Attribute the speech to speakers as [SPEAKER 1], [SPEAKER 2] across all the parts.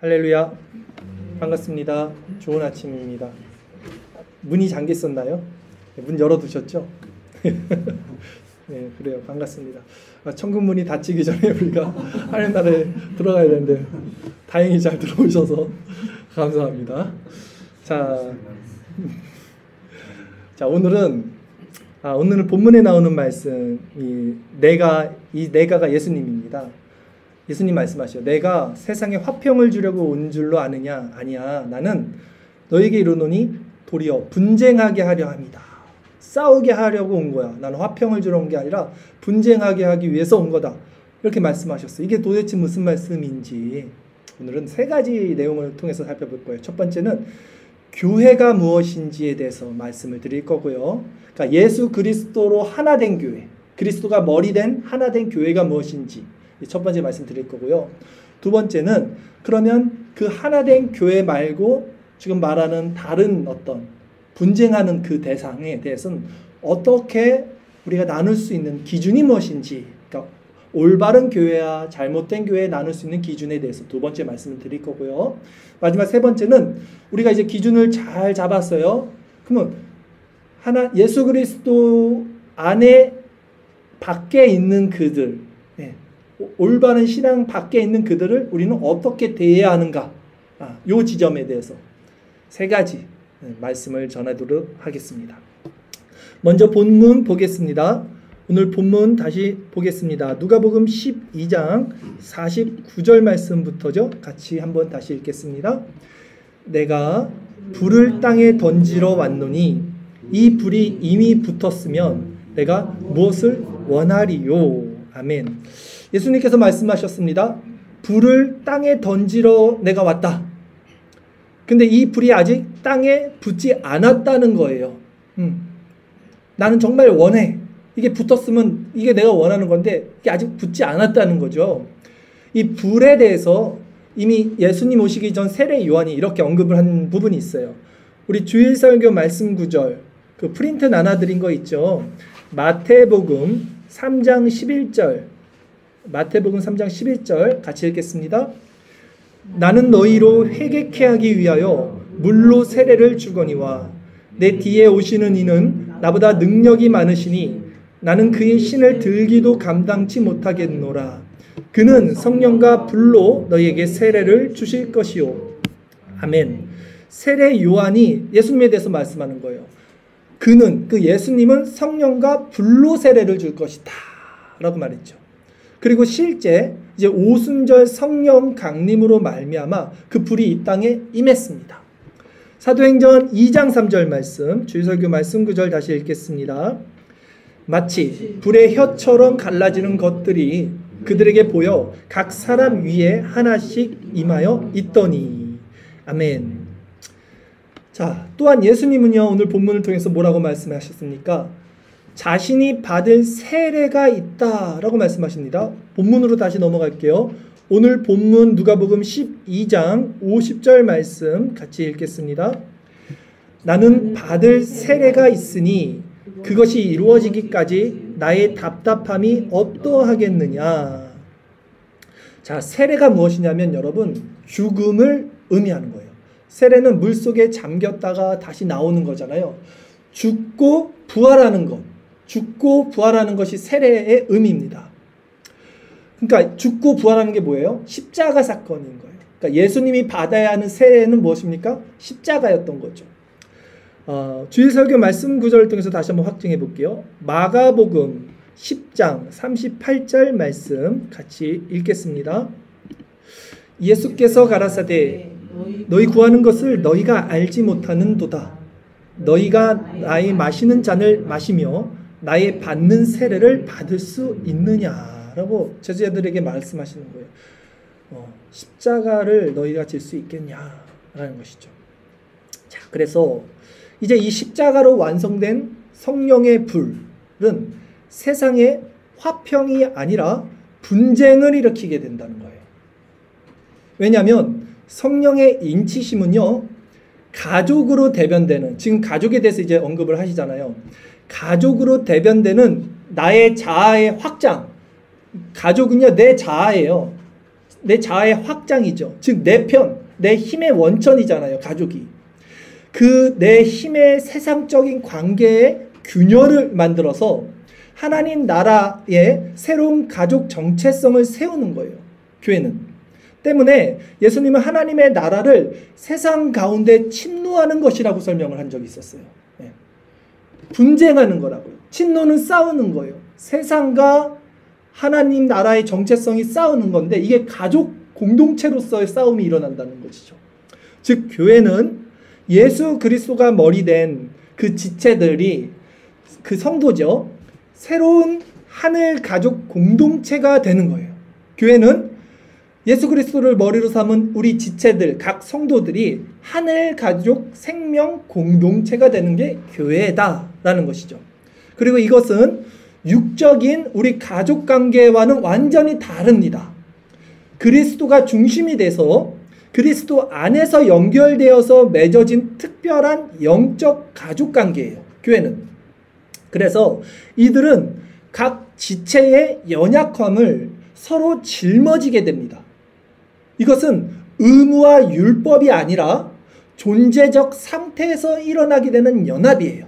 [SPEAKER 1] 할렐루야. 반갑습니다. 좋은 아침입니다. 문이 잠겨 있었나요? 문 열어두셨죠? 네, 그래요. 반갑습니다. 천국 문이 닫히기 전에 우리가 하나님 나라에 들어가야 되는데 다행히 잘 들어오셔서 감사합니다. 자, 오늘은 본문에 나오는 말씀이 내가가 예수님입니다. 예수님 말씀하시죠. 내가 세상에 화평을 주려고 온 줄로 아느냐? 아니야. 나는 너에게 이르노니 도리어 분쟁하게 하려 합니다. 싸우게 하려고 온 거야. 나는 화평을 주러 온 게 아니라 분쟁하게 하기 위해서 온 거다. 이렇게 말씀하셨어요. 이게 도대체 무슨 말씀인지 오늘은 세 가지 내용을 통해서 살펴볼 거예요. 첫 번째는 교회가 무엇인지에 대해서 말씀을 드릴 거고요. 그러니까 예수 그리스도로 하나 된 교회, 그리스도가 머리 된 하나 된 교회가 무엇인지 첫 번째 말씀 드릴 거고요. 두 번째는 그러면 그 하나 된 교회 말고 지금 말하는 다른 어떤 분쟁하는 그 대상에 대해서는 어떻게 우리가 나눌 수 있는 기준이 무엇인지, 그러니까 올바른 교회와 잘못된 교회에 나눌 수 있는 기준에 대해서 두 번째 말씀을 드릴 거고요. 마지막 세 번째는 우리가 이제 기준을 잘 잡았어요. 그러면 예수 그리스도 안에 밖에 있는 그들, 올바른 신앙 밖에 있는 그들을 우리는 어떻게 대해야 하는가, 이 지점에 대해서 세 가지 말씀을 전하도록 하겠습니다. 먼저 본문 보겠습니다. 오늘 본문 다시 보겠습니다. 누가복음 12장 49절 말씀부터죠. 같이 한번 다시 읽겠습니다. 내가 불을 땅에 던지러 왔노니 이 불이 이미 붙었으면 내가 무엇을 원하리요. 아멘. 예수님께서 말씀하셨습니다. 불을 땅에 던지러 내가 왔다. 근데 이 불이 아직 땅에 붙지 않았다는 거예요. 나는 정말 원해. 이게 붙었으면 이게 내가 원하는 건데 이게 아직 붙지 않았다는 거죠. 이 불에 대해서 이미 예수님 오시기 전 세례 요한이 이렇게 언급을 한 부분이 있어요. 우리 주일 설교 말씀 구절 그 프린트 나눠드린 거 있죠. 마태복음 3장 11절 마태복음 3장 11절 같이 읽겠습니다. 나는 너희로 회개케 하기 위하여 물로 세례를 주거니와 내 뒤에 오시는 이는 나보다 능력이 많으시니 나는 그의 신을 들기도 감당치 못하겠노라. 그는 성령과 불로 너희에게 세례를 주실 것이요. 아멘. 세례 요한이 예수님에 대해서 말씀하는 거예요. 그 예수님은 성령과 불로 세례를 줄 것이다 라고 말했죠. 그리고 실제 이제 오순절 성령 강림으로 말미암아 그 불이 이 땅에 임했습니다. 사도행전 2장 3절 말씀, 주일설교 말씀 구절 다시 읽겠습니다. 마치 불의 혀처럼 갈라지는 것들이 그들에게 보여 각 사람 위에 하나씩 임하여 있더니. 아멘. 자, 또한 예수님은요, 오늘 본문을 통해서 뭐라고 말씀하셨습니까? 자신이 받을 세례가 있다라고 말씀하십니다. 본문으로 다시 넘어갈게요. 오늘 본문 누가복음 12장 50절 말씀 같이 읽겠습니다. 나는 받을 세례가 있으니 그것이 이루어지기까지 나의 답답함이 어떠하겠느냐. 자, 세례가 무엇이냐면 여러분 죽음을 의미하는 거예요. 세례는 물속에 잠겼다가 다시 나오는 거잖아요. 죽고 부활하는 것. 죽고 부활하는 것이 세례의 의미입니다. 그러니까 죽고 부활하는 게 뭐예요? 십자가 사건인 거예요. 그러니까 예수님이 받아야 하는 세례는 무엇입니까? 십자가였던 거죠. 주일 설교 말씀 구절을 통해서 다시 한번 확증해 볼게요. 마가복음 10장 38절 말씀 같이 읽겠습니다. 예수께서 가라사대 너희 구하는 것을 너희가 알지 못하는도다. 너희가 나의 마시는 잔을 마시며 나의 받는 세례를 받을 수 있느냐라고 제자들에게 말씀하시는 거예요. 십자가를 너희가 질 수 있겠냐라는 것이죠. 자, 그래서 이제 이 십자가로 완성된 성령의 불은 세상에 화평이 아니라 분쟁을 일으키게 된다는 거예요. 왜냐하면 성령의 인치심은요, 가족으로 대변되는, 지금 가족에 대해서 이제 언급을 하시잖아요. 가족으로 대변되는 나의 자아의 확장. 가족은요, 내 자아예요. 내 자아의 확장이죠. 즉 내 편, 내 힘의 원천이잖아요. 가족이. 그 내 힘의 세상적인 관계의 균열을 만들어서 하나님 나라의 새로운 가족 정체성을 세우는 거예요. 교회는. 때문에 예수님은 하나님의 나라를 세상 가운데 침노하는 것이라고 설명을 한 적이 있었어요. 분쟁하는 거라고요. 침노는 싸우는 거예요. 세상과 하나님 나라의 정체성이 싸우는 건데 이게 가족 공동체로서의 싸움이 일어난다는 것이죠. 즉 교회는 예수 그리스도가 머리 된 그 지체들이 그 성도죠. 새로운 하늘 가족 공동체가 되는 거예요. 교회는 예수 그리스도를 머리로 삼은 우리 지체들, 각 성도들이 하늘 가족 생명 공동체가 되는 게 교회다라는 것이죠. 그리고 이것은 육적인 우리 가족 관계와는 완전히 다릅니다. 그리스도가 중심이 돼서 그리스도 안에서 연결되어서 맺어진 특별한 영적 가족 관계예요. 교회는. 그래서 이들은 각 지체의 연약함을 서로 짊어지게 됩니다. 이것은 의무와 율법이 아니라 존재적 상태에서 일어나게 되는 연합이에요.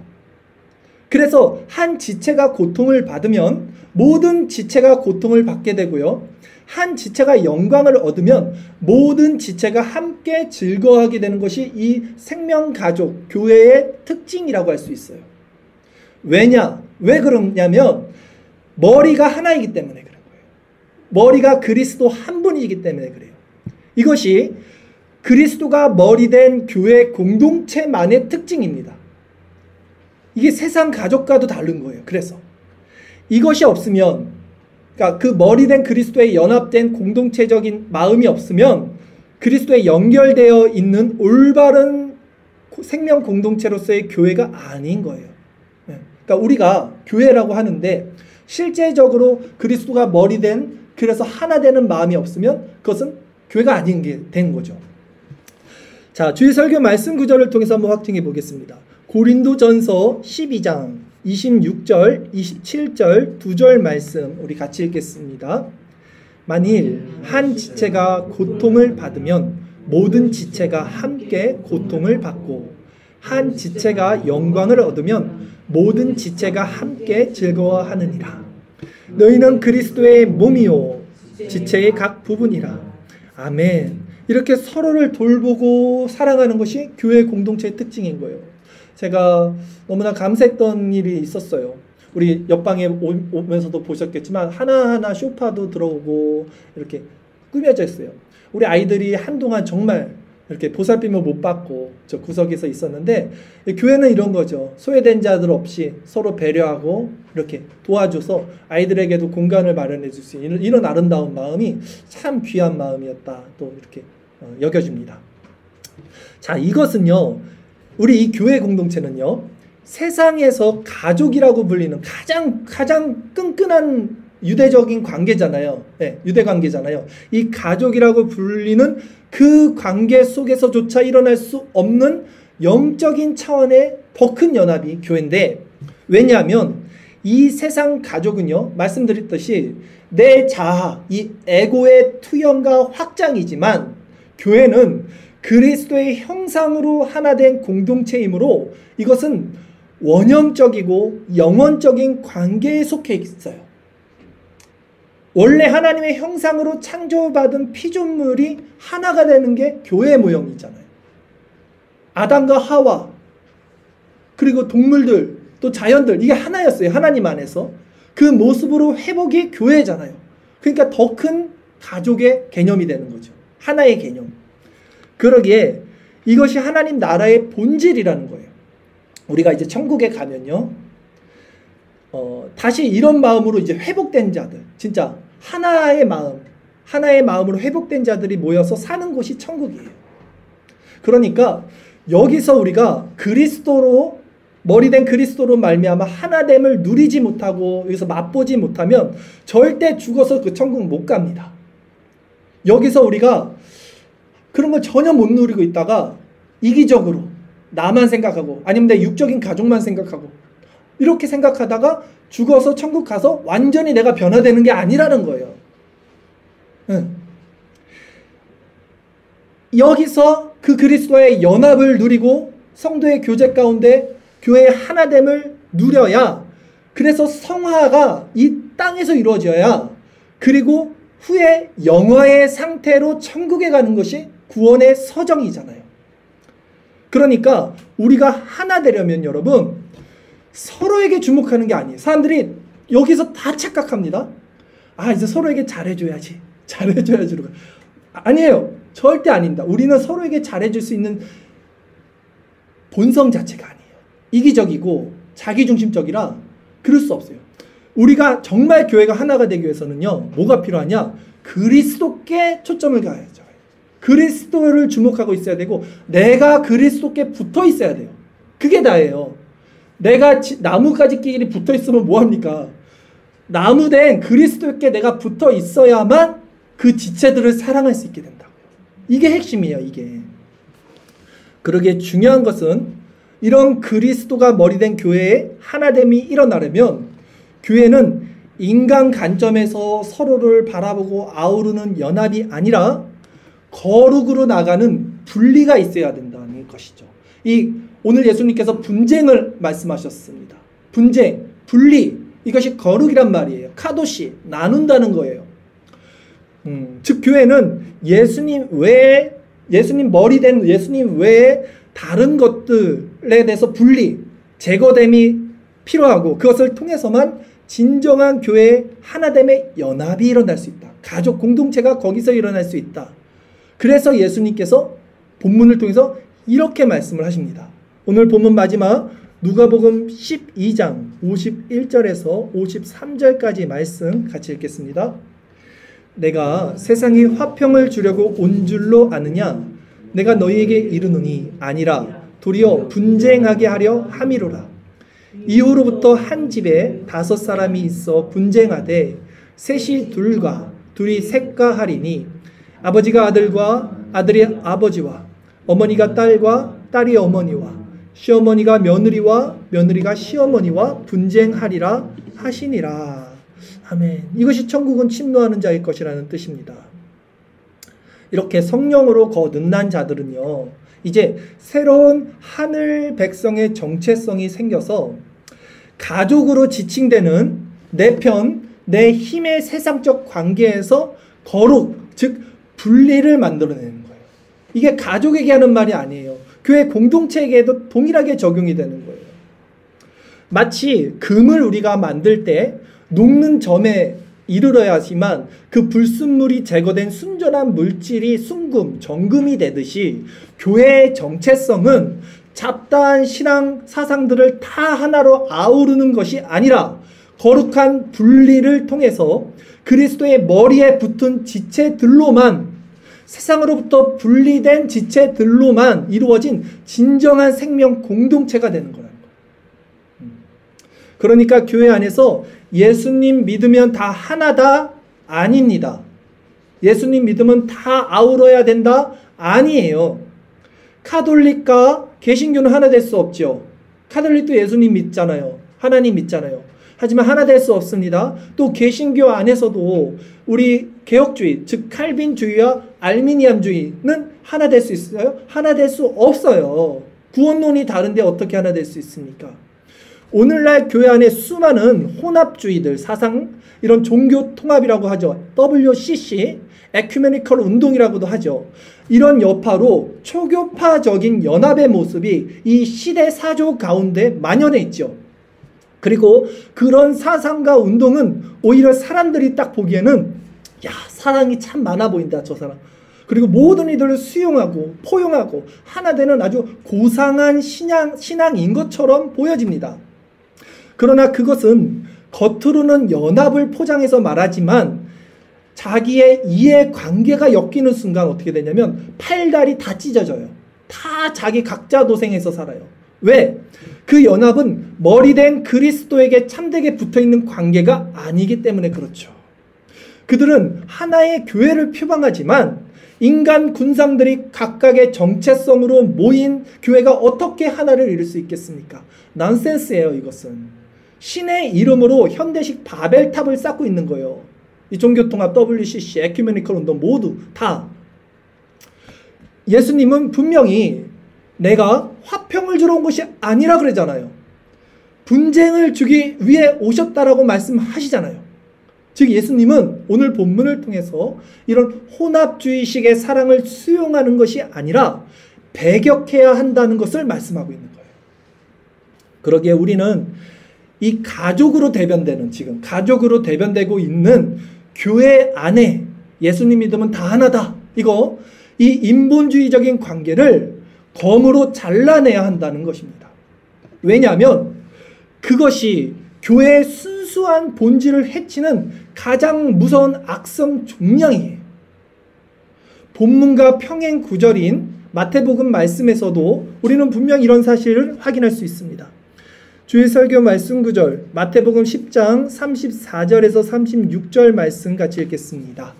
[SPEAKER 1] 그래서 한 지체가 고통을 받으면 모든 지체가 고통을 받게 되고요. 한 지체가 영광을 얻으면 모든 지체가 함께 즐거워하게 되는 것이 이 생명가족, 교회의 특징이라고 할 수 있어요. 왜냐? 왜 그러냐면 머리가 하나이기 때문에 그런 거예요. 머리가 그리스도 한 분이기 때문에 그래요. 이것이 그리스도가 머리 된 교회 공동체만의 특징입니다. 이게 세상 가족과도 다른 거예요. 그래서 이것이 없으면, 그러니까 그 머리 된 그리스도에 연합된 공동체적인 마음이 없으면 그리스도에 연결되어 있는 올바른 생명 공동체로서의 교회가 아닌 거예요. 그러니까 우리가 교회라고 하는데 실제적으로 그리스도가 머리 된, 그래서 하나 되는 마음이 없으면 그것은 교회가 아닌 게 된 거죠. 자, 주일 설교 말씀 구절을 통해서 한번 확증해 보겠습니다. 고린도전서 12장 26절, 27절 두 절 말씀 우리 같이 읽겠습니다. 만일 한 지체가 고통을 받으면 모든 지체가 함께 고통을 받고 한 지체가 영광을 얻으면 모든 지체가 함께 즐거워하느니라. 너희는 그리스도의 몸이요 지체의 각 부분이라. 아멘. 이렇게 서로를 돌보고 사랑하는 것이 교회 공동체의 특징인 거예요. 제가 너무나 감사했던 일이 있었어요. 우리 옆방에 오면서도 보셨겠지만 하나하나 소파도 들어오고 이렇게 꾸며져 있어요. 우리 아이들이 한동안 정말 이렇게 보살핌을 못 받고 저 구석에서 있었는데, 교회는 이런 거죠. 소외된 자들 없이 서로 배려하고 이렇게 도와줘서 아이들에게도 공간을 마련해 줄 수 있는 이런 아름다운 마음이 참 귀한 마음이었다 또 이렇게 여겨집니다. 자, 이것은요, 우리 이 교회 공동체는요, 세상에서 가족이라고 불리는 가장 끈끈한 유대적인 관계잖아요. 네, 유대 관계잖아요. 이 가족이라고 불리는 그 관계 속에서조차 일어날 수 없는 영적인 차원의 더 큰 연합이 교회인데, 왜냐하면 이 세상 가족은요, 말씀드렸듯이 내 자아, 이 에고의 투영과 확장이지만 교회는 그리스도의 형상으로 하나 된 공동체이므로 이것은 원형적이고 영원적인 관계에 속해 있어요. 원래 하나님의 형상으로 창조받은 피조물이 하나가 되는 게 교회의 모형이잖아요. 아담과 하와, 그리고 동물들, 또 자연들, 이게 하나였어요. 하나님 안에서. 그 모습으로 회복이 교회잖아요. 그러니까 더 큰 가족의 개념이 되는 거죠. 하나의 개념. 그러기에 이것이 하나님 나라의 본질이라는 거예요. 우리가 이제 천국에 가면요, 다시 이런 마음으로 이제 회복된 자들, 진짜 하나의 마음으로 회복된 자들이 모여서 사는 곳이 천국이에요. 그러니까 여기서 우리가 그리스도로, 머리 된 그리스도로 말미암아 하나됨을 누리지 못하고 여기서 맛보지 못하면 절대 죽어서 그 천국 못 갑니다. 여기서 우리가 그런 걸 전혀 못 누리고 있다가 이기적으로 나만 생각하고 아니면 내 육적인 가족만 생각하고 이렇게 생각하다가 죽어서 천국 가서 완전히 내가 변화되는 게 아니라는 거예요. 여기서 그 그리스도의 연합을 누리고 성도의 교제 가운데 교회의 하나됨을 누려야, 그래서 성화가 이 땅에서 이루어져야, 그리고 후에 영화의 상태로 천국에 가는 것이 구원의 서정이잖아요. 그러니까 우리가 하나 되려면 여러분, 서로에게 주목하는 게 아니에요. 사람들이 여기서 다 착각합니다. 아, 이제 서로에게 잘해줘야지. 잘해줘야지. 아니에요. 절대 아닙니다. 우리는 서로에게 잘해줄 수 있는 본성 자체가 아니에요. 이기적이고 자기중심적이라 그럴 수 없어요. 우리가 정말 교회가 하나가 되기 위해서는요, 뭐가 필요하냐? 그리스도께 초점을 가야죠. 그리스도를 주목하고 있어야 되고, 내가 그리스도께 붙어 있어야 돼요. 그게 다예요. 내가 나무가지 끼리 붙어 있으면 뭐합니까? 나무된 그리스도께 내가 붙어 있어야만 그 지체들을 사랑할 수 있게 된다고요. 이게 핵심이에요, 이게. 그러기에 중요한 것은 이런 그리스도가 머리된 교회의 하나됨이 일어나려면 교회는 인간 관점에서 서로를 바라보고 아우르는 연합이 아니라 거룩으로 나가는 분리가 있어야 된다는 것이죠. 오늘 예수님께서 분쟁을 말씀하셨습니다. 분쟁, 분리, 이것이 거룩이란 말이에요. 카도시, 나눈다는 거예요. 즉 교회는 예수님 머리된 예수님 외에 다른 것들에 대해서 분리, 제거됨이 필요하고, 그것을 통해서만 진정한 교회의 하나됨의 연합이 일어날 수 있다. 가족 공동체가 거기서 일어날 수 있다. 그래서 예수님께서 본문을 통해서 이렇게 말씀을 하십니다. 오늘 본문 마지막 누가복음 12장 51절에서 53절까지 말씀 같이 읽겠습니다. 내가 세상에 화평을 주려고 온 줄로 아느냐? 내가 너희에게 이르노니 아니라 도리어 분쟁하게 하려 함이로라. 이후로부터 한 집에 5사람이 있어 분쟁하되 셋이 둘과 둘이 셋과 하리니 아버지가 아들과 아들이 아버지와 어머니가 딸과 딸이 어머니와 시어머니가 며느리와 며느리가 시어머니와 분쟁하리라 하시니라. 아멘. 이것이 천국은 침노하는 자의 것이라는 뜻입니다. 이렇게 성령으로 거듭난 자들은요, 이제 새로운 하늘 백성의 정체성이 생겨서 가족으로 지칭되는 내 편, 내 힘의 세상적 관계에서 거룩, 즉 분리를 만들어내는 거예요. 이게 가족에게 하는 말이 아니에요. 교회 공동체에게도 동일하게 적용이 되는 거예요. 마치 금을 우리가 만들 때 녹는 점에 이르러야지만 그 불순물이 제거된 순전한 물질이 순금, 정금이 되듯이 교회의 정체성은 잡다한 신앙 사상들을 다 하나로 아우르는 것이 아니라 거룩한 분리를 통해서 그리스도의 머리에 붙은 지체들로만, 세상으로부터 분리된 지체들로만 이루어진 진정한 생명 공동체가 되는 거라는 거예요. 그러니까 교회 안에서 예수님 믿으면 다 하나다? 아닙니다. 예수님 믿으면 다 아우러야 된다? 아니에요. 카톨릭과 개신교는 하나 될 수 없죠. 카톨릭도 예수님 믿잖아요. 하나님 믿잖아요. 하지만 하나 될 수 없습니다. 또 개신교 안에서도 우리 개혁주의, 즉 칼빈주의와 알미니안주의는 하나 될 수 있어요? 하나 될 수 없어요. 구원론이 다른데 어떻게 하나 될 수 있습니까? 오늘날 교회 안에 수많은 혼합주의들, 사상, 이런 종교 통합이라고 하죠. WCC, 에큐메니컬 운동이라고도 하죠. 이런 여파로 초교파적인 연합의 모습이 이 시대 사조 가운데 만연해 있죠. 그리고 그런 사상과 운동은 오히려 사람들이 딱 보기에는 야, 사랑이 참 많아 보인다, 저 사람. 그리고 모든 이들을 수용하고 포용하고 하나 되는 아주 고상한 신앙인 것처럼 보여집니다. 그러나 그것은 겉으로는 연합을 포장해서 말하지만 자기의 이해관계가 엮이는 순간 어떻게 되냐면 팔다리 다 찢어져요. 다 자기 각자 도생해서 살아요. 왜? 그 연합은 머리된 그리스도에게 참되게 붙어있는 관계가 아니기 때문에 그렇죠. 그들은 하나의 교회를 표방하지만 인간 군상들이 각각의 정체성으로 모인 교회가 어떻게 하나를 이룰 수 있겠습니까? 넌센스예요, 이것은. 신의 이름으로 현대식 바벨탑을 쌓고 있는 거예요. 이 종교통합, WCC, 에큐메니컬 운동 모두 다. 예수님은 분명히 내가 화평을 주러 온 것이 아니라 그러잖아요. 분쟁을 주기 위해 오셨다라고 말씀하시잖아요. 즉 예수님은 오늘 본문을 통해서 이런 혼합주의식의 사랑을 수용하는 것이 아니라 배격해야 한다는 것을 말씀하고 있는 거예요. 그러기에 우리는 이 가족으로 대변되는, 지금 가족으로 대변되고 있는 교회 안에 예수님 믿음은 다 하나다, 이거 이 인본주의적인 관계를 검으로 잘라내야 한다는 것입니다. 왜냐하면 그것이 교회의 순수한 본질을 해치는 가장 무서운 악성 종량이에요. 본문과 평행 구절인 마태복음 말씀에서도 우리는 분명 이런 사실을 확인할 수 있습니다. 주일 설교 말씀 구절, 마태복음 10장 34절에서 36절 말씀 같이 읽겠습니다.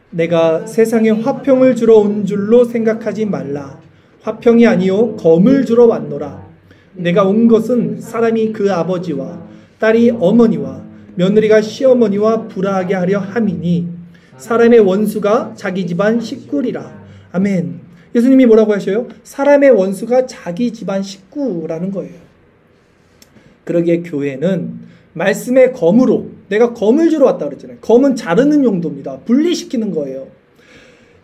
[SPEAKER 1] 내가 세상에 화평을 주러 온 줄로 생각하지 말라. 화평이 아니요 검을 주러 왔노라. 내가 온 것은 사람이 그 아버지와 딸이 어머니와 며느리가 시어머니와 불화하게 하려 함이니 사람의 원수가 자기 집안 식구리라. 아멘. 예수님이 뭐라고 하셔요? 사람의 원수가 자기 집안 식구라는 거예요. 그러기에 교회는 말씀의 검으로, 내가 검을 주러 왔다 그랬잖아요. 검은 자르는 용도입니다. 분리시키는 거예요.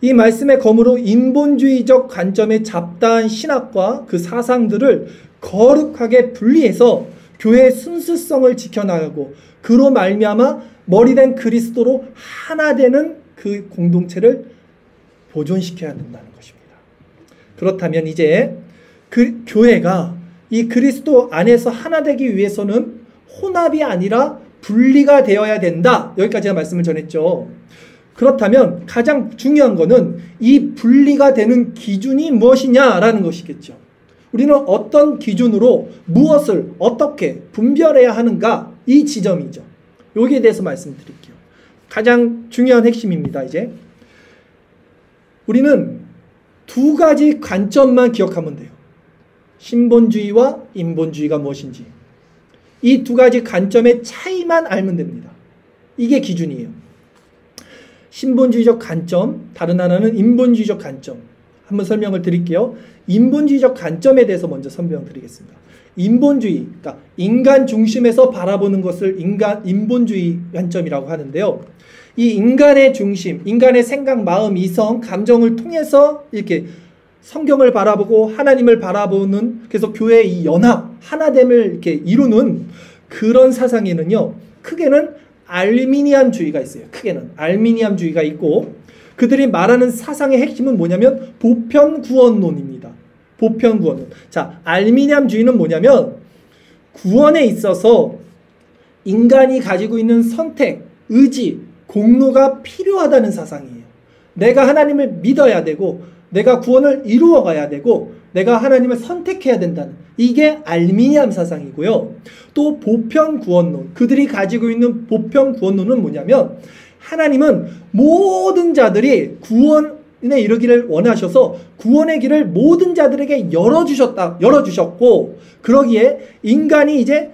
[SPEAKER 1] 이 말씀의 검으로 인본주의적 관점의 잡다한 신학과 그 사상들을 거룩하게 분리해서 교회의 순수성을 지켜나가고 그로 말미암아 머리된 그리스도로 하나 되는 그 공동체를 보존시켜야 된다는 것입니다. 그렇다면 이제 그 교회가 이 그리스도 안에서 하나 되기 위해서는 혼합이 아니라 분리가 되어야 된다. 여기까지 말씀을 전했죠. 그렇다면 가장 중요한 것은 이 분리가 되는 기준이 무엇이냐라는 것이겠죠. 우리는 어떤 기준으로 무엇을 어떻게 분별해야 하는가, 이 지점이죠. 여기에 대해서 말씀드릴게요. 가장 중요한 핵심입니다. 이제 우리는 두 가지 관점만 기억하면 돼요. 신본주의와 인본주의가 무엇인지, 이 두 가지 관점의 차이만 알면 됩니다. 이게 기준이에요. 신본주의적 관점, 다른 하나는 인본주의적 관점. 한번 설명을 드릴게요. 인본주의적 관점에 대해서 먼저 설명드리겠습니다. 인본주의, 그러니까 인간 중심에서 바라보는 것을 인본주의 관점이라고 하는데요. 이 인간의 중심, 인간의 생각, 마음, 이성, 감정을 통해서 이렇게 성경을 바라보고 하나님을 바라보는, 그래서 교회의 이 연합, 하나됨을 이렇게 이루는 그런 사상에는요, 크게는 알미니안주의가 있어요. 크게는 알미니안주의가 있고, 그들이 말하는 사상의 핵심은 뭐냐면 보편구원론입니다. 보편구원론. 자, 알미니안주의는 뭐냐면 구원에 있어서 인간이 가지고 있는 선택, 의지, 공로가 필요하다는 사상이에요. 내가 하나님을 믿어야 되고, 내가 구원을 이루어 가야 되고, 내가 하나님을 선택해야 된다는, 이게 알미니안 사상이고요. 또 보편구원론, 그들이 가지고 있는 보편구원론은 뭐냐면 하나님은 모든 자들이 구원에 이르기를 원하셔서 구원의 길을 모든 자들에게 열어주셨고, 그러기에 인간이 이제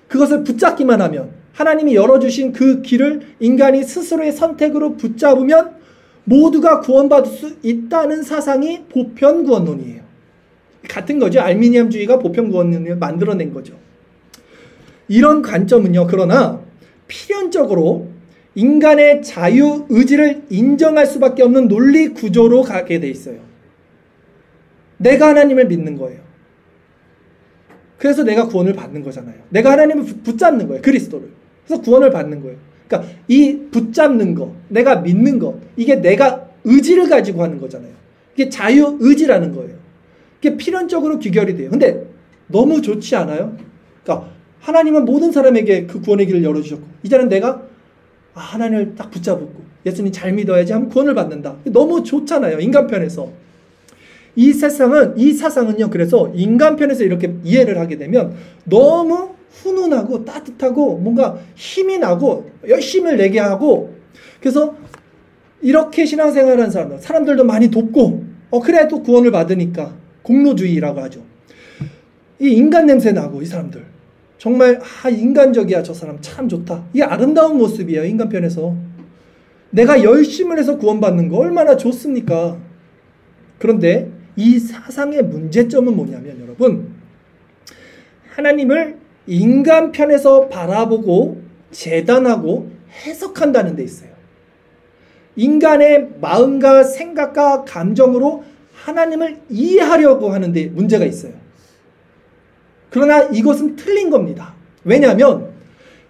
[SPEAKER 1] 그것을 붙잡기만 하면, 하나님이 열어주신 그 길을 인간이 스스로의 선택으로 붙잡으면 모두가 구원받을 수 있다는 사상이 보편구원론이에요. 같은 거죠. 알미니안주의가 보편구원론을 만들어낸 거죠. 이런 관점은요, 그러나 필연적으로 인간의 자유의지를 인정할 수밖에 없는 논리 구조로 가게 돼 있어요. 내가 하나님을 믿는 거예요. 그래서 내가 구원을 받는 거잖아요. 내가 하나님을 붙잡는 거예요. 그리스도를. 그래서 구원을 받는 거예요. 그러니까 이 붙잡는 거, 내가 믿는 거, 이게 내가 의지를 가지고 하는 거잖아요. 이게 자유의지라는 거예요. 이게 필연적으로 귀결이 돼요. 근데 너무 좋지 않아요? 그러니까 하나님은 모든 사람에게 그 구원의 길을 열어주셨고, 이제는 내가 하나님을 딱 붙잡고 예수님 잘 믿어야지 하면 구원을 받는다. 너무 좋잖아요. 인간 편에서. 이 사상은요, 그래서 인간 편에서 이렇게 이해를 하게 되면 너무 훈훈하고 따뜻하고 뭔가 힘이 나고 열심을 내게 하고, 그래서 이렇게 신앙생활하는 사람들도 많이 돕고, 그래 또 구원을 받으니까 공로주의라고 하죠. 이 인간 냄새 나고, 이 사람들 정말 인간적이야, 저 사람 참 좋다. 이게 아름다운 모습이에요. 인간 편에서 내가 열심을 해서 구원받는 거 얼마나 좋습니까? 그런데 이 사상의 문제점은 뭐냐면 여러분, 하나님을 인간 편에서 바라보고 재단하고 해석한다는 데 있어요. 인간의 마음과 생각과 감정으로 하나님을 이해하려고 하는데 문제가 있어요. 그러나 이것은 틀린 겁니다. 왜냐하면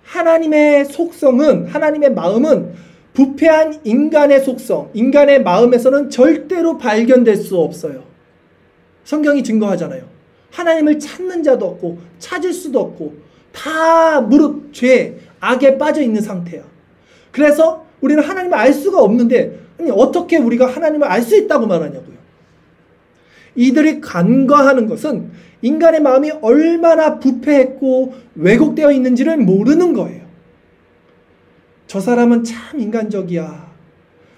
[SPEAKER 1] 하나님의 속성은, 하나님의 마음은 부패한 인간의 속성, 인간의 마음에서는 절대로 발견될 수 없어요. 성경이 증거하잖아요. 하나님을 찾는 자도 없고 찾을 수도 없고 다 무릇 죄, 악에 빠져 있는 상태야. 그래서 우리는 하나님을 알 수가 없는데, 아니 어떻게 우리가 하나님을 알 수 있다고 말하냐고요. 이들이 간과하는 것은 인간의 마음이 얼마나 부패했고 왜곡되어 있는지를 모르는 거예요. 저 사람은 참 인간적이야.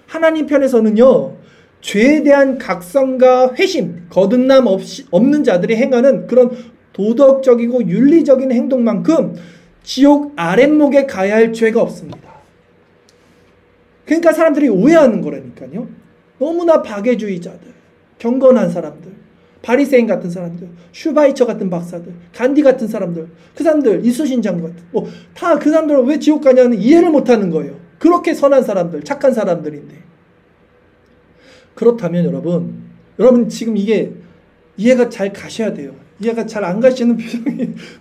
[SPEAKER 1] 하나님 편에서는요, 죄에 대한 각성과 회심, 거듭남 없는 자들이 행하는 그런 도덕적이고 윤리적인 행동만큼 지옥 아랫목에 가야 할 죄가 없습니다. 그러니까 사람들이 오해하는 거라니까요. 너무나 박애주의자들, 경건한 사람들, 바리새인 같은 사람들, 슈바이처 같은 박사들, 간디 같은 사람들, 그 사람들, 이수신장 같은, 다 그 사람들은 왜 지옥 가냐는 이해를 못하는 거예요. 그렇게 선한 사람들, 착한 사람들인데. 그렇다면 여러분 지금 이게 이해가 잘 가셔야 돼요. 이해가 잘 안 가시는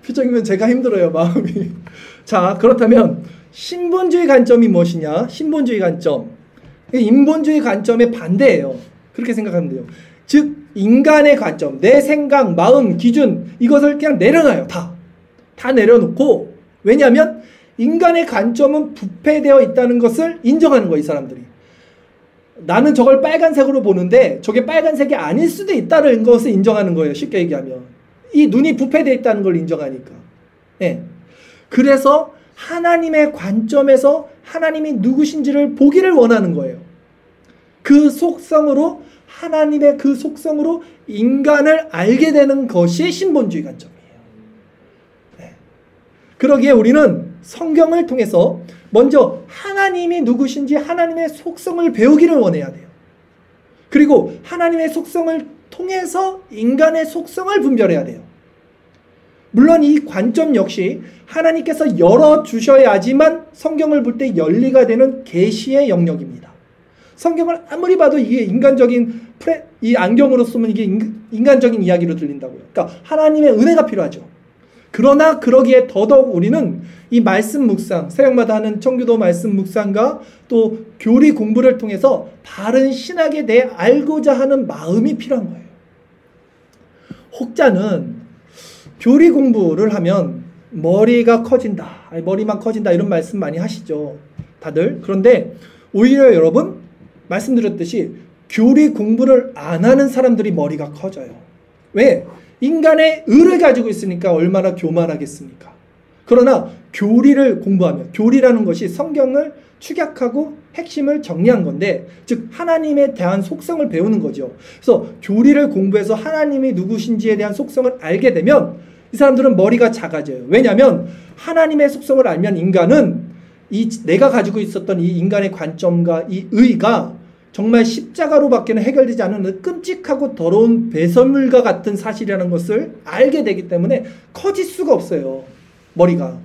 [SPEAKER 1] 표정이면 제가 힘들어요, 마음이. 자, 그렇다면 신본주의 관점이 무엇이냐? 신본주의 관점. 인본주의 관점의 반대예요. 그렇게 생각하면 돼요. 즉 인간의 관점, 내 생각, 마음, 기준, 이것을 그냥 내려놔요. 다 내려놓고, 왜냐하면 인간의 관점은 부패되어 있다는 것을 인정하는 거예요, 이 사람들이. 나는 저걸 빨간색으로 보는데 저게 빨간색이 아닐 수도 있다는 것을 인정하는 거예요, 쉽게 얘기하면. 이 눈이 부패되어 있다는 걸 인정하니까. 네. 그래서 하나님의 관점에서 하나님이 누구신지를 보기를 원하는 거예요. 그 속성으로, 하나님의 그 속성으로 인간을 알게 되는 것이 신본주의 관점이에요. 네. 그러기에 우리는 성경을 통해서 먼저 하나님이 누구신지 하나님의 속성을 배우기를 원해야 돼요. 그리고 하나님의 속성을 통해서 인간의 속성을 분별해야 돼요. 물론 이 관점 역시 하나님께서 열어주셔야지만 성경을 볼 때 열리가 되는 계시의 영역입니다. 성경을 아무리 봐도 이게 인간적인 이 안경으로 쓰면 이게 인간적인 이야기로 들린다고요. 그러니까 하나님의 은혜가 필요하죠. 그러나 그러기에 더더욱 우리는 이 말씀 묵상, 새벽마다 하는 청교도 말씀 묵상과 또 교리 공부를 통해서 바른 신학에 대해 알고자 하는 마음이 필요한 거예요. 혹자는 교리 공부를 하면 머리가 커진다, 머리만 커진다 이런 말씀 많이 하시죠, 다들. 그런데 오히려 여러분 말씀드렸듯이 교리 공부를 안 하는 사람들이 머리가 커져요. 왜? 인간의 의를 가지고 있으니까 얼마나 교만하겠습니까? 그러나 교리를 공부하면, 교리라는 것이 성경을 축약하고 핵심을 정리한 건데, 즉 하나님에 대한 속성을 배우는 거죠. 그래서 교리를 공부해서 하나님이 누구신지에 대한 속성을 알게 되면 이 사람들은 머리가 작아져요. 왜냐하면 하나님의 속성을 알면 인간은 내가 가지고 있었던 이 인간의 관점과 이 의가 정말 십자가로밖에는 해결되지 않는 끔찍하고 더러운 배설물과 같은 사실이라는 것을 알게 되기 때문에 커질 수가 없어요, 머리가.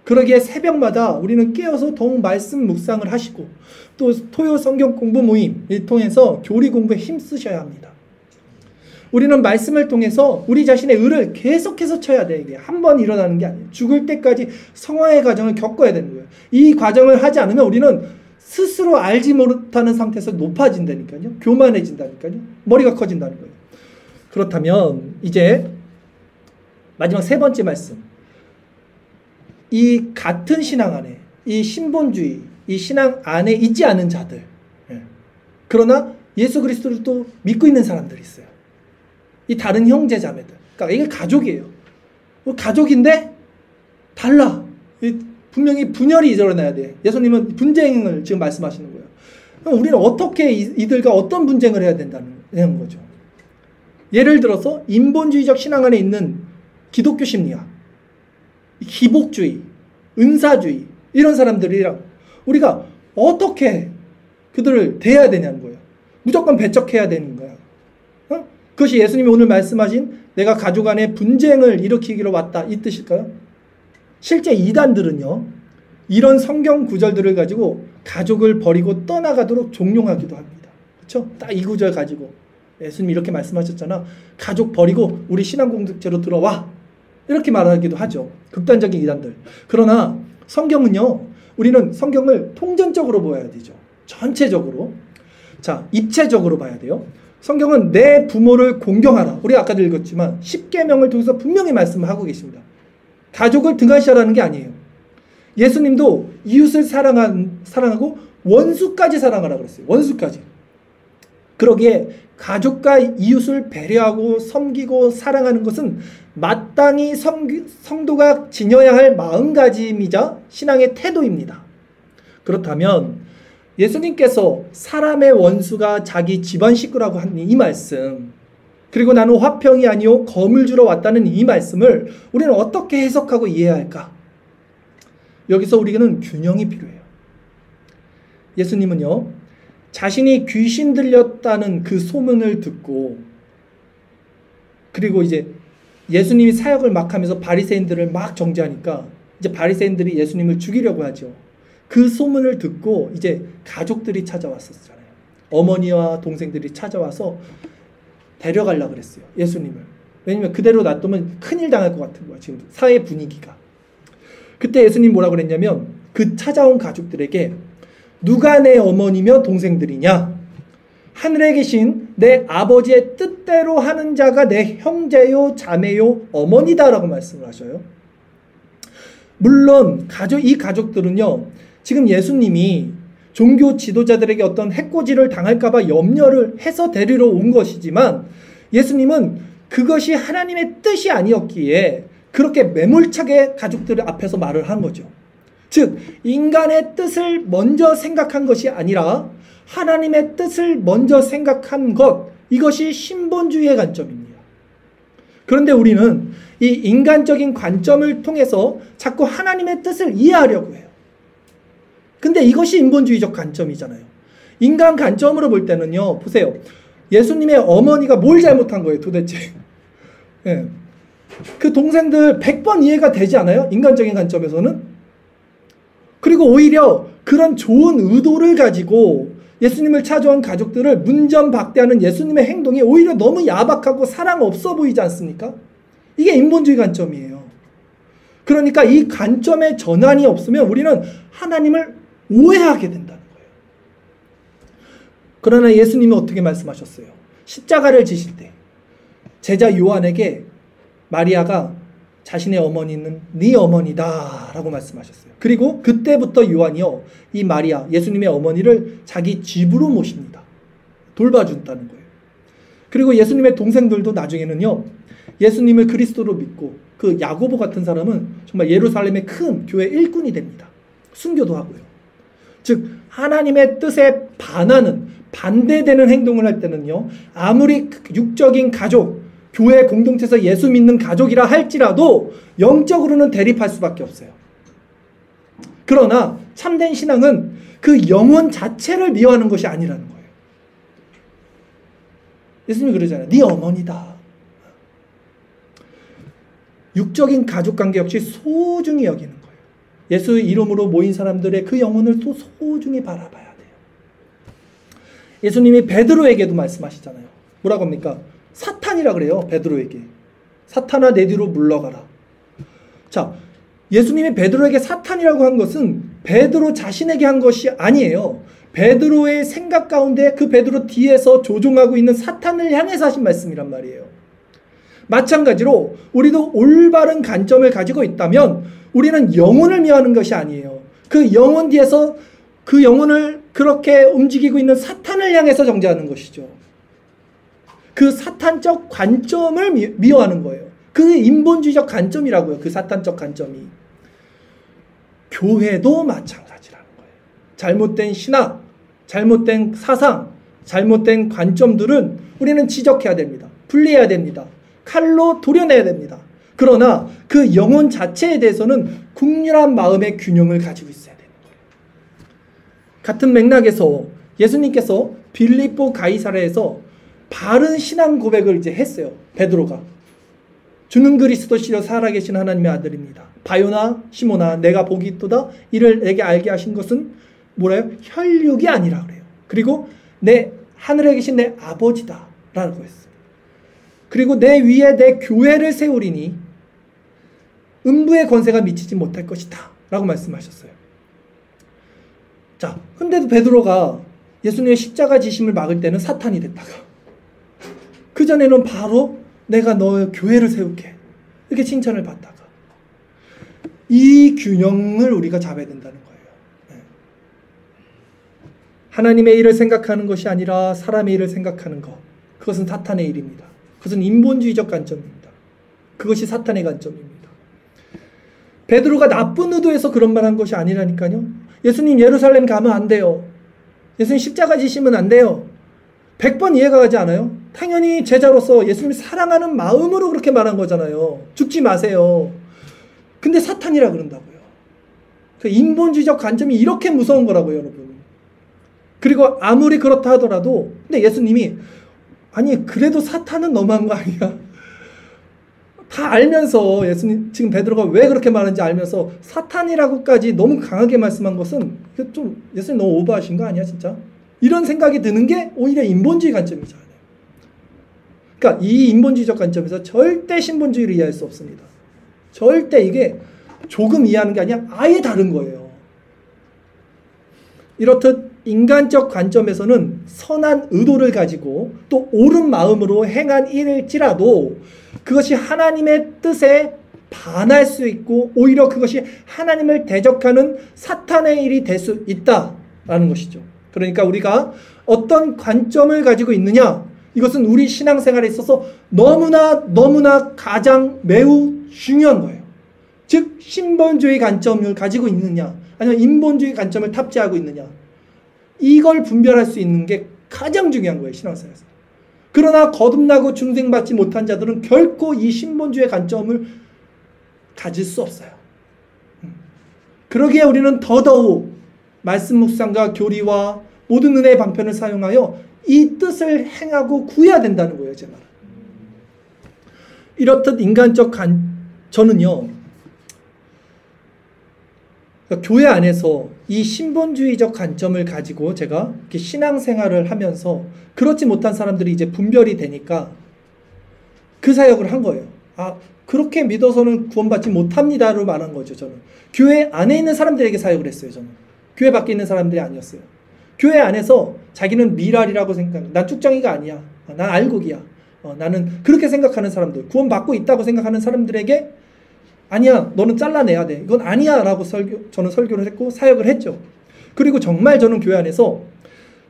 [SPEAKER 1] 그러기에 새벽마다 우리는 깨어서 더욱 말씀 묵상을 하시고 또 토요 성경 공부 모임을 통해서 교리 공부에 힘쓰셔야 합니다. 우리는 말씀을 통해서 우리 자신의 의를 계속해서 쳐야 돼. 이게 한 번 일어나는 게 아니에요. 죽을 때까지 성화의 과정을 겪어야 되는 거예요. 이 과정을 하지 않으면 우리는 스스로 알지 못하는 상태에서 높아진다니까요. 교만해진다니까요. 머리가 커진다는 거예요. 그렇다면 이제 마지막 세 번째 말씀. 이 같은 신앙 안에, 이 신본주의, 이 신앙 안에 있지 않은 자들, 그러나 예수 그리스도를 또 믿고 있는 사람들이 있어요. 이 다른 형제 자매들. 그러니까 이게 가족이에요. 가족인데 달라. 분명히 분열이 일어나야 돼. 예수님은 분쟁을 지금 말씀하시는 거예요. 그럼 우리는 어떻게 이들과 어떤 분쟁을 해야 된다는 거죠. 예를 들어서 인본주의적 신앙 안에 있는 기독교 심리학, 기복주의, 은사주의 이런 사람들이랑 우리가 어떻게 그들을 대해야 되냐는 거예요. 무조건 배척해야 되는 거야. 그것이 예수님이 오늘 말씀하신 내가 가족 안에 분쟁을 일으키기로 왔다 이 뜻일까요? 실제 이단들은요, 이런 성경 구절들을 가지고 가족을 버리고 떠나가도록 종용하기도 합니다. 그렇죠? 딱 이 구절 가지고 예수님이 이렇게 말씀하셨잖아. 가족 버리고 우리 신앙 공동체로 들어와. 이렇게 말하기도 하죠. 극단적인 이단들. 그러나 성경은요, 우리는 성경을 통전적으로 보아야 되죠. 전체적으로. 자, 입체적으로 봐야 돼요. 성경은 내 부모를 공경하라. 우리가 아까도 읽었지만 10계명을 통해서 분명히 말씀을 하고 계십니다. 가족을 등한시하라는 게 아니에요. 예수님도 이웃을 사랑하고 원수까지 사랑하라 그랬어요. 원수까지. 그러기에 가족과 이웃을 배려하고 섬기고 사랑하는 것은 마땅히 성도가 지녀야 할 마음가짐이자 신앙의 태도입니다. 그렇다면 예수님께서 사람의 원수가 자기 집안 식구라고 한 이 말씀, 그리고 나는 화평이 아니요 검을 주러 왔다는 이 말씀을 우리는 어떻게 해석하고 이해해야 할까? 여기서 우리는 균형이 필요해요. 예수님은요, 자신이 귀신 들렸다는 그 소문을 듣고, 그리고 이제 예수님이 사역을 막 하면서 바리새인들을 막 정죄하니까 이제 바리새인들이 예수님을 죽이려고 하죠. 그 소문을 듣고 이제 가족들이 찾아왔었잖아요. 어머니와 동생들이 찾아와서 데려가려고 그랬어요. 예수님을. 왜냐면 그대로 놔두면 큰일 당할 것 같은 거야. 지금 사회 분위기가. 그때 예수님 뭐라고 그랬냐면 그 찾아온 가족들에게 누가 내 어머니며 동생들이냐? 하늘에 계신 내 아버지의 뜻대로 하는 자가 내 형제요 자매요 어머니다라고 말씀을 하셔요. 물론 이 가족들은요, 지금 예수님이 종교 지도자들에게 어떤 해코지를 당할까봐 염려를 해서 데리러 온 것이지만 예수님은 그것이 하나님의 뜻이 아니었기에 그렇게 매몰차게 가족들 앞에서 말을 한 거죠. 즉 인간의 뜻을 먼저 생각한 것이 아니라 하나님의 뜻을 먼저 생각한 것, 이것이 신본주의의 관점입니다. 그런데 우리는 이 인간적인 관점을 통해서 자꾸 하나님의 뜻을 이해하려고 해요. 근데 이것이 인본주의적 관점이잖아요. 인간 관점으로 볼 때는요, 보세요. 예수님의 어머니가 뭘 잘못한 거예요, 도대체? 예. 그 동생들 100번 이해가 되지 않아요? 인간적인 관점에서는? 그리고 오히려 그런 좋은 의도를 가지고 예수님을 찾아온 가족들을 문전박대하는 예수님의 행동이 오히려 너무 야박하고 사랑 없어 보이지 않습니까? 이게 인본주의 관점이에요. 그러니까 이 관점의 전환이 없으면 우리는 하나님을 오해하게 된다는 거예요. 그러나 예수님은 어떻게 말씀하셨어요? 십자가를 지실 때 제자 요한에게 마리아가 자신의 어머니는 네 어머니다 라고 말씀하셨어요. 그리고 그때부터 요한이요, 이 마리아, 예수님의 어머니를 자기 집으로 모십니다. 돌봐준다는 거예요. 그리고 예수님의 동생들도 나중에는요, 예수님을 그리스도로 믿고 그 야고보 같은 사람은 정말 예루살렘의 큰 교회 일꾼이 됩니다. 순교도 하고요. 즉 하나님의 뜻에 반대되는 행동을 할 때는요, 아무리 육적인 가족, 교회 공동체에서 예수 믿는 가족이라 할지라도 영적으로는 대립할 수밖에 없어요. 그러나 참된 신앙은 그 영혼 자체를 미워하는 것이 아니라는 거예요. 예수님이 그러잖아요. 네 어머니다. 육적인 가족관계 역시 소중히 여기는 거예요. 예수 이름으로 모인 사람들의 그 영혼을 또 소중히 바라봐야 돼요. 예수님이 베드로에게도 말씀하시잖아요. 뭐라고 합니까? 사탄이라 그래요. 베드로에게. 사탄아 내 뒤로 물러가라. 자, 예수님이 베드로에게 사탄이라고 한 것은 베드로 자신에게 한 것이 아니에요. 베드로의 생각 가운데 그 베드로 뒤에서 조종하고 있는 사탄을 향해서 하신 말씀이란 말이에요. 마찬가지로 우리도 올바른 관점을 가지고 있다면 우리는 영혼을 미워하는 것이 아니에요. 그 영혼 뒤에서 그 영혼을 그렇게 움직이고 있는 사탄을 향해서 정죄하는 것이죠. 그 사탄적 관점을 미워하는 거예요. 그 인본주의적 관점이라고요. 그 사탄적 관점이. 교회도 마찬가지라는 거예요. 잘못된 신학, 잘못된 사상, 잘못된 관점들은 우리는 지적해야 됩니다. 분리해야 됩니다. 칼로 도려내야 됩니다. 그러나 그 영혼 자체에 대해서는 국률한 마음의 균형을 가지고 있어야 되는 거예요. 같은 맥락에서 예수님께서 빌립보 가이사랴에서 바른 신앙 고백을 이제 했어요. 베드로가. 주는 그리스도시요 살아계신 하나님의 아들입니다. 바요나 시모나 내가 복이 있도다. 이를 내게 알게 하신 것은 뭐래요? 혈육이 아니라 그래요. 그리고 내 하늘에 계신 내 아버지다 라고 했어요. 그리고 내 위에 내 교회를 세우리니 음부의 권세가 미치지 못할 것이다 라고 말씀하셨어요. 자, 근데도 베드로가 예수님의 십자가 지심을 막을 때는 사탄이 됐다가 그전에는 바로 내가 너의 교회를 세울게 이렇게 칭찬을 받다가 이 균형을 우리가 잡아야 된다는 거예요. 네. 하나님의 일을 생각하는 것이 아니라 사람의 일을 생각하는 것, 그것은 사탄의 일입니다. 그것은 인본주의적 관점입니다. 그것이 사탄의 관점입니다. 베드로가 나쁜 의도에서 그런 말 한 것이 아니라니까요. 예수님 예루살렘 가면 안 돼요. 예수님 십자가 지시면 안 돼요. 100번 이해가 가지 않아요? 당연히 제자로서 예수님을 사랑하는 마음으로 그렇게 말한 거잖아요. 죽지 마세요. 근데 사탄이라 그런다고요. 인본주의적 관점이 이렇게 무서운 거라고요, 여러분. 그리고 아무리 그렇다 하더라도 근데 예수님이 아니 그래도 사탄은 너무한 거 아니야? 다 알면서 예수님 지금 베드로가 왜 그렇게 말하는지 알면서 사탄이라고까지 너무 강하게 말씀한 것은 좀 예수님 너무 오버하신 거 아니야 진짜? 이런 생각이 드는 게 오히려 인본주의 관점이잖아요. 그러니까 이 인본주의적 관점에서 절대 신본주의를 이해할 수 없습니다. 절대 이게 조금 이해하는 게 아니라 아예 다른 거예요. 이렇듯 인간적 관점에서는 선한 의도를 가지고 또 옳은 마음으로 행한 일일지라도 그것이 하나님의 뜻에 반할 수 있고 오히려 그것이 하나님을 대적하는 사탄의 일이 될 수 있다라는 것이죠. 그러니까 우리가 어떤 관점을 가지고 있느냐, 이것은 우리 신앙생활에 있어서 너무나 가장 매우 중요한 거예요. 즉 신본주의 관점을 가지고 있느냐 아니면 인본주의 관점을 탑재하고 있느냐, 이걸 분별할 수 있는 게 가장 중요한 거예요, 신앙생활에서. 그러나 거듭나고 중생받지 못한 자들은 결코 이 신본주의 관점을 가질 수 없어요. 그러기에 우리는 더더욱 말씀 묵상과 교리와 모든 은혜의 방편을 사용하여 이 뜻을 행하고 구해야 된다는 거예요, 제 말은. 이렇듯 인간적 저는요, 교회 안에서 이 신본주의적 관점을 가지고 제가 이렇게 신앙생활을 하면서 그렇지 못한 사람들이 이제 분별이 되니까 그 사역을 한 거예요. 아, 그렇게 믿어서는 구원받지 못합니다로 말한 거죠, 저는. 교회 안에 있는 사람들에게 사역을 했어요, 저는. 교회 밖에 있는 사람들이 아니었어요. 교회 안에서 자기는 미랄이라고 생각합니다. 난 축정이가 아니야. 난 알곡이야. 나는 그렇게 생각하는 사람들, 구원받고 있다고 생각하는 사람들에게 아니야, 너는 잘라내야 돼. 이건 아니야 라고 저는 설교를 했고 사역을 했죠. 그리고 정말 저는 교회 안에서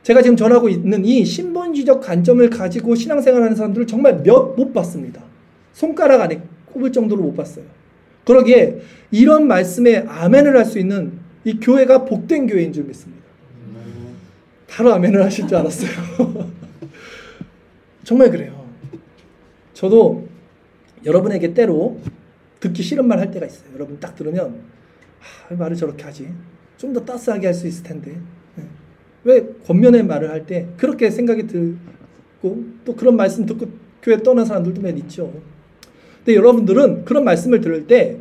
[SPEAKER 1] 제가 지금 전하고 있는 이 신본주의적 관점을 가지고 신앙생활하는 사람들을 정말 몇 못 봤습니다. 손가락 안에 꼽을 정도로 못 봤어요. 그러기에 이런 말씀에 아멘을 할 수 있는 이 교회가 복된 교회인 줄 믿습니다. 바로 아멘을 하실 줄 알았어요. 정말 그래요. 저도 여러분에게 때로 듣기 싫은 말 할 때가 있어요. 여러분 딱 들으면 왜 말을 저렇게 하지? 좀 더 따스하게 할 수 있을 텐데. 왜 권면의 말을 할 때 그렇게 생각이 들고 또 그런 말씀 듣고 교회 떠난 사람들도 몇 있죠. 근데 여러분들은 그런 말씀을 들을 때,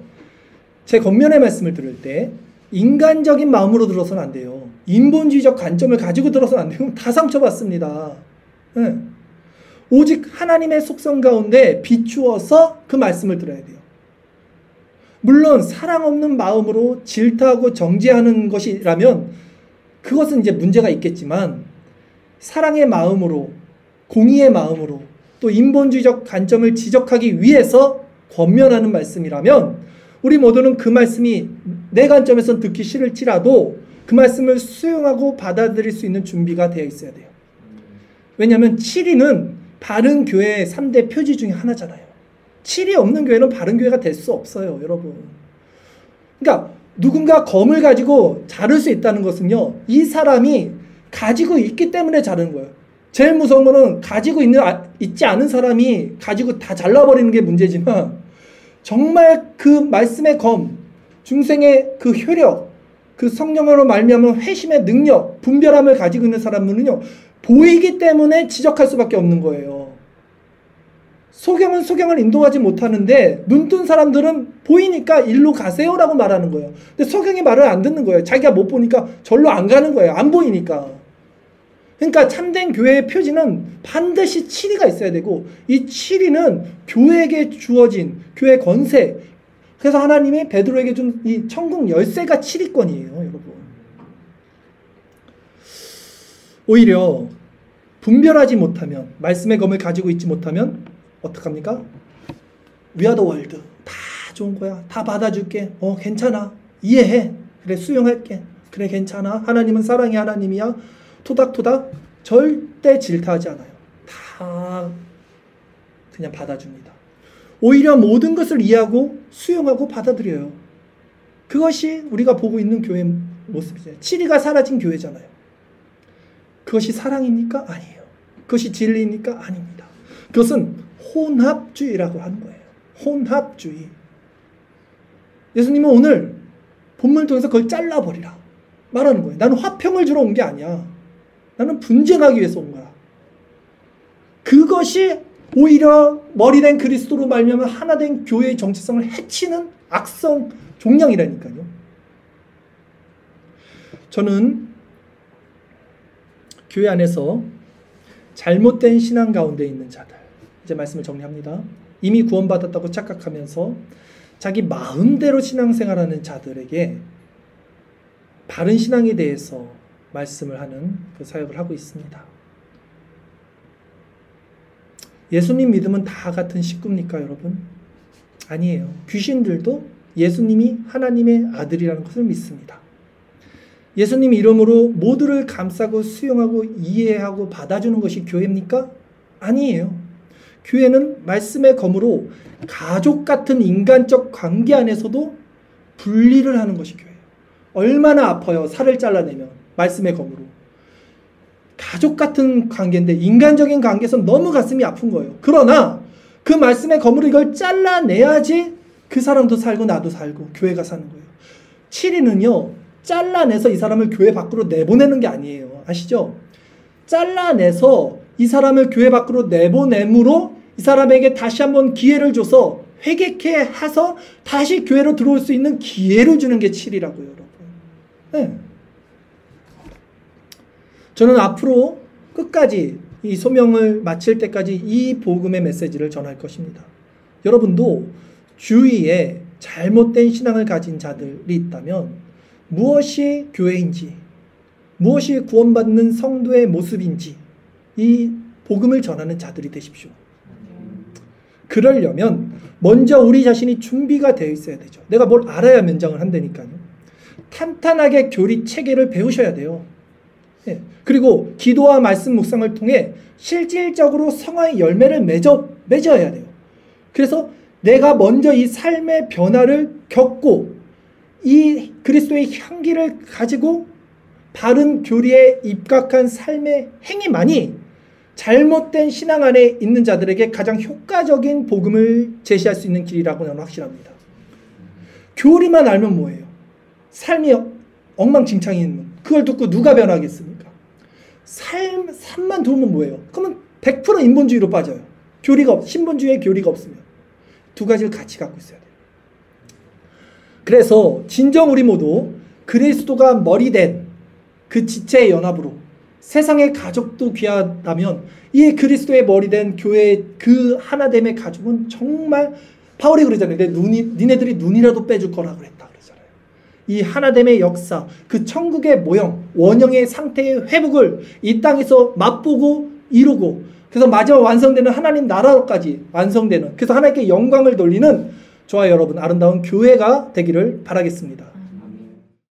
[SPEAKER 1] 제 권면의 말씀을 들을 때 인간적인 마음으로 들어서는 안 돼요. 인본주의적 관점을 가지고 들어서는 안 돼요. 다 상처받습니다. 네. 오직 하나님의 속성 가운데 비추어서 그 말씀을 들어야 돼요. 물론 사랑 없는 마음으로 질타하고 정죄하는 것이라면 그것은 이제 문제가 있겠지만, 사랑의 마음으로, 공의의 마음으로, 또 인본주의적 관점을 지적하기 위해서 권면하는 말씀이라면 우리 모두는 그 말씀이 내 관점에선 듣기 싫을지라도 그 말씀을 수용하고 받아들일 수 있는 준비가 되어 있어야 돼요. 왜냐하면 7위는 바른 교회의 3대 표지 중에 하나잖아요. 7이 없는 교회는 바른 교회가 될 수 없어요, 여러분. 그러니까 누군가 검을 가지고 자를 수 있다는 것은요, 이 사람이 가지고 있기 때문에 자르는 거예요. 제일 무서운 거는 가지고 있지 않은 사람이 가지고 다 잘라버리는 게 문제지만, 정말 그 말씀의 검, 중생의 그 효력, 그 성령으로 말미암은 회심의 능력, 분별함을 가지고 있는 사람은요, 보이기 때문에 지적할 수밖에 없는 거예요. 소경은 소경을 인도하지 못하는데 눈 뜬 사람들은 보이니까 일로 가세요라고 말하는 거예요. 근데 소경이 말을 안 듣는 거예요. 자기가 못 보니까 절로 안 가는 거예요. 안 보이니까. 그러니까 참된 교회의 표지는 반드시 치리가 있어야 되고, 이 치리는 교회에게 주어진 교회 권세. 그래서 하나님이 베드로에게 준 이 천국 열쇠가 치리권이에요, 여러분. 오히려 분별하지 못하면, 말씀의 검을 가지고 있지 못하면 어떡합니까? We are the world. 다 좋은 거야. 다 받아줄게. 괜찮아. 이해해. 그래, 수용할게. 그래, 괜찮아. 하나님은 사랑의 하나님이야. 토닥토닥. 절대 질타하지 않아요. 다 그냥 받아줍니다. 오히려 모든 것을 이해하고 수용하고 받아들여요. 그것이 우리가 보고 있는 교회 모습이잖아요. 치리가 사라진 교회잖아요. 그것이 사랑입니까? 아니에요. 그것이 진리입니까? 아닙니다. 그것은 혼합주의라고 하는 거예요. 혼합주의. 예수님은 오늘 본문을 통해서 그걸 잘라버리라 말하는 거예요. 나는 화평을 주러 온 게 아니야. 나는 분쟁하기 위해서 온 거야. 그것이 오히려 머리된 그리스도로 말미암아 하나된 교회의 정체성을 해치는 악성 종량이라니까요. 저는 교회 안에서 잘못된 신앙 가운데 있는 자들, 이제 말씀을 정리합니다. 이미 구원받았다고 착각하면서 자기 마음대로 신앙생활하는 자들에게 바른 신앙에 대해서 말씀을 하는 그 사역을 하고 있습니다. 예수님 믿으면 다 같은 식구입니까, 여러분? 아니에요. 귀신들도 예수님이 하나님의 아들이라는 것을 믿습니다. 예수님 이름으로 모두를 감싸고 수용하고 이해하고 받아주는 것이 교회입니까? 아니에요. 교회는 말씀의 검으로 가족 같은 인간적 관계 안에서도 분리를 하는 것이 교회예요. 얼마나 아파요, 살을 잘라내면. 말씀의 검으로. 가족 같은 관계인데 인간적인 관계에서 너무 가슴이 아픈 거예요. 그러나 그 말씀의 검으로 이걸 잘라내야지 그 사람도 살고 나도 살고 교회가 사는 거예요. 치리는요, 잘라내서 이 사람을 교회 밖으로 내보내는 게 아니에요. 아시죠? 잘라내서 이 사람을 교회 밖으로 내보냄으로 이 사람에게 다시 한번 기회를 줘서 회개케 해서 다시 교회로 들어올 수 있는 기회를 주는 게 치리라고요, 여러분. 네. 저는 앞으로 끝까지 이 소명을 마칠 때까지 이 복음의 메시지를 전할 것입니다. 여러분도 주위에 잘못된 신앙을 가진 자들이 있다면 무엇이 교회인지, 무엇이 구원받는 성도의 모습인지 이 복음을 전하는 자들이 되십시오. 그러려면 먼저 우리 자신이 준비가 되어 있어야 되죠. 내가 뭘 알아야 면장을 한다니까요. 탄탄하게 교리 체계를 배우셔야 돼요. 예. 그리고 기도와 말씀 묵상을 통해 실질적으로 성화의 열매를 맺어야 돼요. 그래서 내가 먼저 이 삶의 변화를 겪고 이 그리스도의 향기를 가지고 바른 교리에 입각한 삶의 행위만이 잘못된 신앙 안에 있는 자들에게 가장 효과적인 복음을 제시할 수 있는 길이라고 저는 확신합니다. 교리만 알면 뭐예요? 삶이 엉망진창인 그걸 듣고 누가 변하겠습니까? 삶만 도우면 뭐예요? 그러면 100% 인본주의로 빠져요. 신본주의에 교리가 없으면. 두 가지를 같이 갖고 있어야 돼요. 그래서 진정 우리 모두 그리스도가 머리된 그 지체의 연합으로 세상의 가족도 귀하다면 이 그리스도의 머리된 교회의 그 하나됨의 가족은 정말 바울이 그러잖아요. 니네들이 눈이라도 빼줄 거라 그랬다 그러잖아요. 이 하나됨의 역사, 그 천국의 모형, 원형의 상태의 회복을 이 땅에서 맛보고 이루고 그래서 마지막 완성되는 하나님 나라까지 완성되는, 그래서 하나님께 영광을 돌리는 저와 여러분 아름다운 교회가 되기를 바라겠습니다.